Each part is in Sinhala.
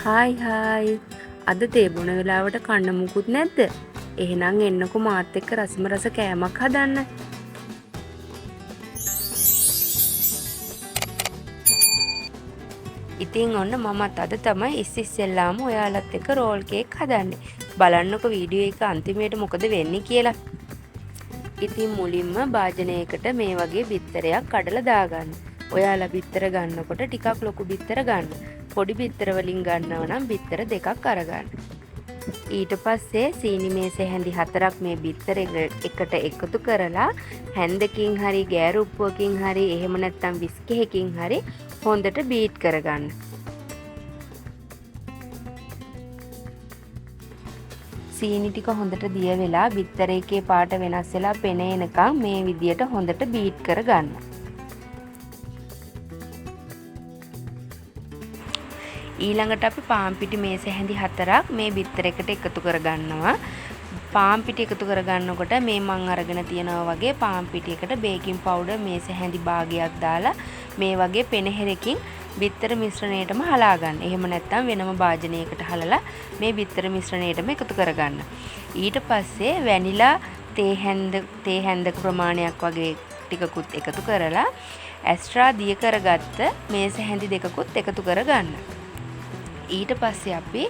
හායි අද තේ බොන වෙලාවට කන්න මුකුත් නැද්ද? එහෙනම් එන්නකෝ මාත් එක්ක රසම රස කෑමක් හදන්න. ඉතින් ඔන්න මමත් අද තමයි ඉස්සෙල්ලාම ඔයාලත් එක්ක රෝල් කේක් හදන්නේ. බලන්නකෝ වීඩියෝ එක අන්තිමේට මොකද වෙන්නේ කියලා. ඉතින් මුලින්ම භාජනයකට මේ වගේ බිත්තරයක් කඩලා දාගන්න. ඔයාලා බිත්තර ගන්නකොට ටිකක් ලොකු බිත්තර ගන්න. පොඩි බිත්තර වලින් ගන්නව නම් බිත්තර දෙකක් අරගන්න. ඊට පස්සේ සීනි මේසේ හැඳි 4ක් මේ බිත්තර එකට එකතු කරලා හැන්දකින් හරි ගෑරුප්පුවකින් හරි එහෙම නැත්නම් විස්කේකින් හරි හොඳට බීට් කරගන්න. සීනි ටික හොඳට දිය වෙලා බිත්තර එකේ පාට වෙනස් වෙලා පෙනෙනකම් මේ විදියට හොඳට බීට් කරගන්න. ඊළඟට අපි පාන් පිටි මේස හැඳි 4ක් මේ බිත්තර එකට එකතු කරගන්නවා. පාන් පිටි එකතු කරගන්නකොට මේ මං අරගෙන තියනවා වගේ පාන් පිටියකට බේකින් පවුඩර් මේස හැඳි භාගයක් දාලා මේ වගේ පෙනහෙරකින් බිත්තර මිශ්‍රණයටම හලා ගන්න. එහෙම නැත්නම් වෙනම භාජනයකට හලලා මේ බිත්තර මිශ්‍රණයටම එකතු කරගන්න. ඊට පස්සේ වැනිලා තේ හැන්දක ප්‍රමාණයක් වගේ ටිකකුත් එකතු කරලා ඇස්ට්‍රා දිය කරගත්ත මේස හැඳි දෙකකුත් එකතු කරගන්න. ඊට පස්සේ අපි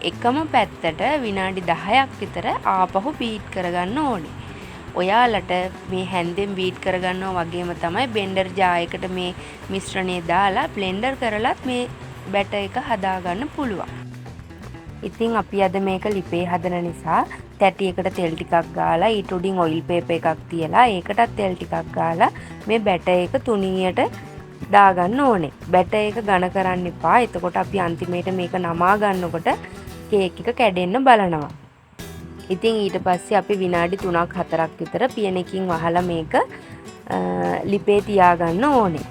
එකම පැත්තට විනාඩි 10ක් විතර ආපහු බීට් කරගන්න ඕනේ. ඔයාලට මේ හැන්දෙන් බීට් කරගන්නවා වගේම තමයි බෙන්ඩර් ජායකට මේ මිශ්‍රණය දාලා බ්ලෙන්ඩර් කරලත් මේ බැටර් එක හදාගන්න පුළුවන්. ඉතින් අපි අද මේක ලිපේ හදන නිසා තැටියකට තෙල් ටිකක් ගාලා ඊට උඩින් ඔයිල් පේපර් එකක් තියලා ඒකටත් තෙල් ටිකක් ගාලා මේ බැටර් එක තුනියට දාගන්න ඕනේ. බැටර් එක ඝන කරන්න එපා. එතකොට අපි අන්තිමේට මේක නමා ගන්නකොට කේක් එක කැඩෙන්න බලනවා. ඉතින් ඊට පස්සේ අපි විනාඩි 3ක් 4ක් විතර පියනකින් වහලා මේක ලිපේ තියාගන්න ඕනේ.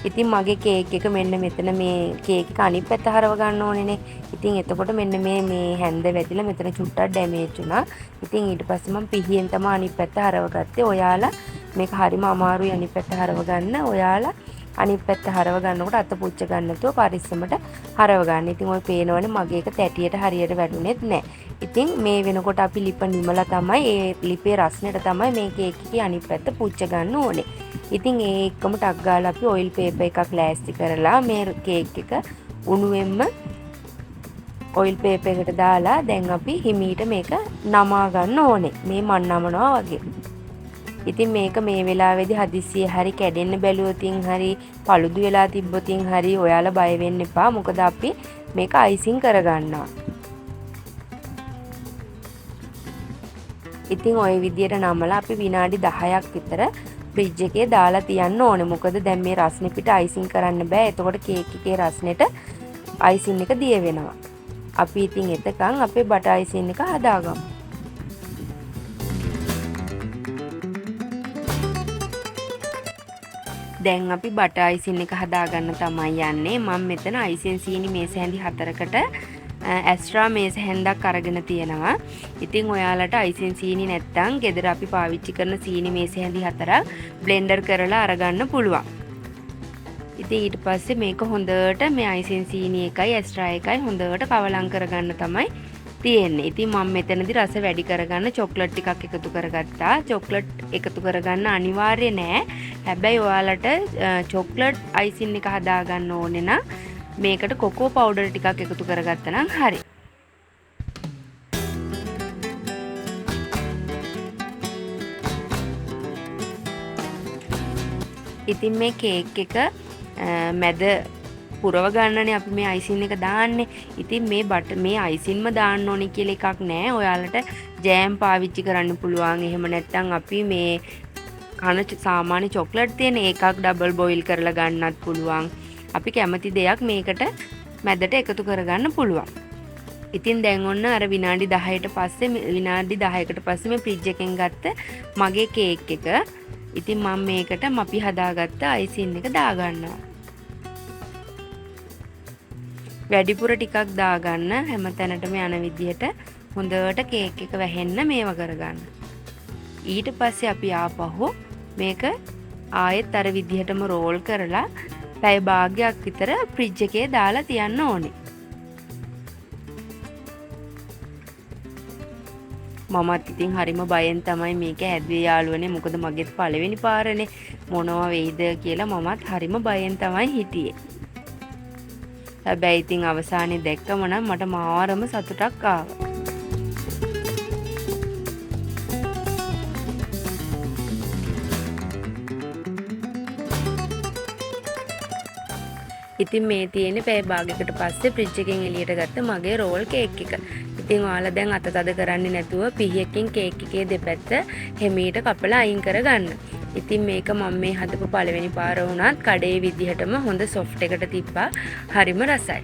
ඉතින් මගේ කේක් එක මෙන්න මෙතන මේ කේක් එක අනිත් පැත්ත හරව ගන්න ඕනේනේ. ඉතින් එතකොට මෙන්න මේ හැන්ද වැදිලා මෙතන චුට්ටක් ඩැමේජ් වුණා. ඉතින් ඊට පස්සේ මම පිහියෙන් තමයි අනිත් පැත්ත හරව ගත්තේ. ඔයාලා මේක හරිම අමාරුයි අනිත් පැත්ත හරව ගන්න. ඔයාලා අනිත් පැත්ත හරව ගන්නකොට අත පුච්ච ගන්න නැතුව පරිස්සමට හරව ගන්න. ඉතින් ඔය පේනවනේ මගේ එක තැටියට හරියට වැටුනේත් නැහැ. ඉතින් මේ වෙනකොට අපි ලිප නිමලා තමයි ඒ ලිපේ රස්නෙට තමයි මේ කේක් එකේ අනිත් පැත්ත පුච්ච ගන්න ඕනේ. ඉතින් ඒ එක්කම ටක් ගාලා අපි ඔයිල් පේපර් එකක් ලෑස්ති කරලා මේ කේක් එක උණුවෙන්ම ඔයිල් පේපර් එකට දාලා දැන් අපි හිමීට මේක නමා ගන්න ඕනේ. මේ මන් නමනවා වගේ. ඉතින් මේක මේ වෙලාවේදී හදිස්සියේ හරි කැඩෙන්න බැලුවොතින් හරි paludu වෙලා තිබ්බොතින් හරි ඔයාලා බය වෙන්න එපා. මොකද අපි මේක අයිසිං කරගන්නවා. ඉතින් ওই විදියට නමලා අපි විනාඩි 10ක් විතර ෆ්‍රිජ් එකේ දාලා තියන්න ඕනේ. මොකද දැන් මේ රස්නේ පිට අයිසිං කරන්න බෑ. එතකොට කේක් එකේ රස්නෙට අයිසිං එක දිය වෙනවා. අපි ඉතින් එතකන් අපේ බටර් අයිසිං එක හදාගමු. දැන් අපි බටර් අයිසින් එක හදාගන්න තමයි යන්නේ. මම මෙතන අයිසින් සීනි මේස හැඳි 4කට ඇස්ට්‍රා මේස හැන්දක් අරගෙන තියෙනවා. ඉතින් ඔයාලට අයිසින් සීනි නැත්තම් ගෙදර අපි පාවිච්චි කරන සීනි මේස හැඳි 4ක් බ්ලෙන්ඩර් කරලා අරගන්න පුළුවන්. ඉතින් ඊට පස්සේ මේක හොඳට මේ අයිසින් සීනි එකයි ඇස්ට්‍රා එකයි හොඳට කවලම් කරගන්න තමයි තියෙන්නේ. ඉතින් මම මෙතනදී රස වැඩි කරගන්න චොක්ලට් ටිකක් එකතු කරගත්තා. චොක්ලට් එකතු කරගන්න අනිවාර්ය නෑ. හැබැයි ඔයාලට චොක්ලට් අයිසින් එක හදාගන්න ඕනේ නම් මේකට කොකෝ පවුඩර් ටිකක් එකතු කරගත්තා නම් හරි. ඉතින් මේ කේක් එක මැද පුරව ගන්නනේ අපි මේ අයිසින් එක දාන්නේ. ඉතින් මේ අයිසින්ම දාන්න ඕනේ කියලා එකක් නැහැ. ඔයාලට ජෑම් පාවිච්චි කරන්න පුළුවන්. එහෙම නැත්නම් අපි මේ කන සාමාන්‍ය චොක්ලට් තියෙන එකක් ඩබල් බොයිල් කරලා ගන්නත් පුළුවන්. අපි කැමති දෙයක් මේකට මැදට එකතු කරගන්න පුළුවන්. ඉතින් දැන් ඔන්න අර විනාඩි 10කට පස්සේ මේ ෆ්‍රිජ් එකෙන් ගත්ත මගේ කේක් එක. ඉතින් මම මේකට අපි හදාගත්ත අයිසින් එක දාගන්නවා. වැඩිපුර ටිකක් දාගන්න හැම තැනටම යන විදිහට හොඳට කේක් එක වැහෙන්න මේව කරගන්න. ඊට පස්සේ අපි ආපහු මේක ආයෙත් අර විදිහටම රෝල් කරලා පැය භාගයක් විතර ෆ්‍රිජ් එකේ දාලා තියන්න ඕනේ. මමත් ඉතින් හරිම බයෙන් තමයි මේක හැදුවේ යාළුවනේ. මොකද මගේත් පළවෙනි පාරනේ. මොනවා වෙයිද කියලා මමත් හරිම බයෙන් තමයි හිටියේ. හැබැයි ඉතින් අවසානයේ දැක්කම නම් මට මාරම සතුටක් ආවා. ඉතින් මේ තියෙන්නේ පැය භාගයකට පස්සේ ෆ්‍රිජ් එකෙන් එළියට ගත්ත මගේ රෝල් කේක් එක. ඉතින් ඔයාලා දැන් අත තද කරන්නේ නැතුව පිහියකින් කේක් එකේ දෙපැත්ත හැමීට කපලා අයින් කරගන්න. ඉතින් මේක මම මේ හදපු පළවෙනි පාර වුණත් කඩේ විදිහටම හොඳ සොෆ්ට් එකට තිබ්බා. හරිම රසයි.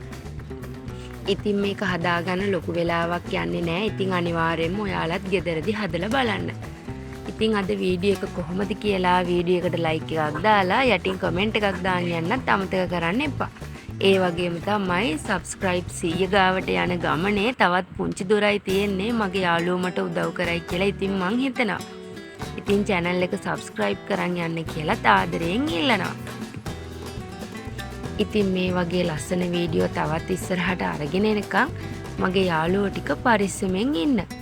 ඉතින් මේක හදාගන්න ලොකු වෙලාවක් යන්නේ නැහැ. ඉතින් අනිවාර්යයෙන්ම ඔයාලත් ගෙදරදී හදලා බලන්න. ඉතින් අද වීඩියෝ එක කොහොමද කියලා වීඩියෝ එකට ලයික් එකක් දාලා යටින් කමෙන්ට් එකක් දාන්න යන්නත් අමතක කරන්න එපා. ඒ වගේම තමයි subscribe 100 ගාවට යන ගමනේ තවත් පුංචි දොරයි තියෙන්නේ මගේ යාළුවෝ මට උදව් කරයි කියලා. ඉතින් මං හිතනවා. ඉතින් channel එක subscribe කරන් යන්න කියලා ආදරයෙන් ඉල්ලනවා. ඉතින් මේ වගේ ලස්සන වීඩියෝ තවත් ඉස්සරහට අරගෙන එනකම් මගේ යාළුවෝ ටික පරිස්සමෙන් ඉන්න.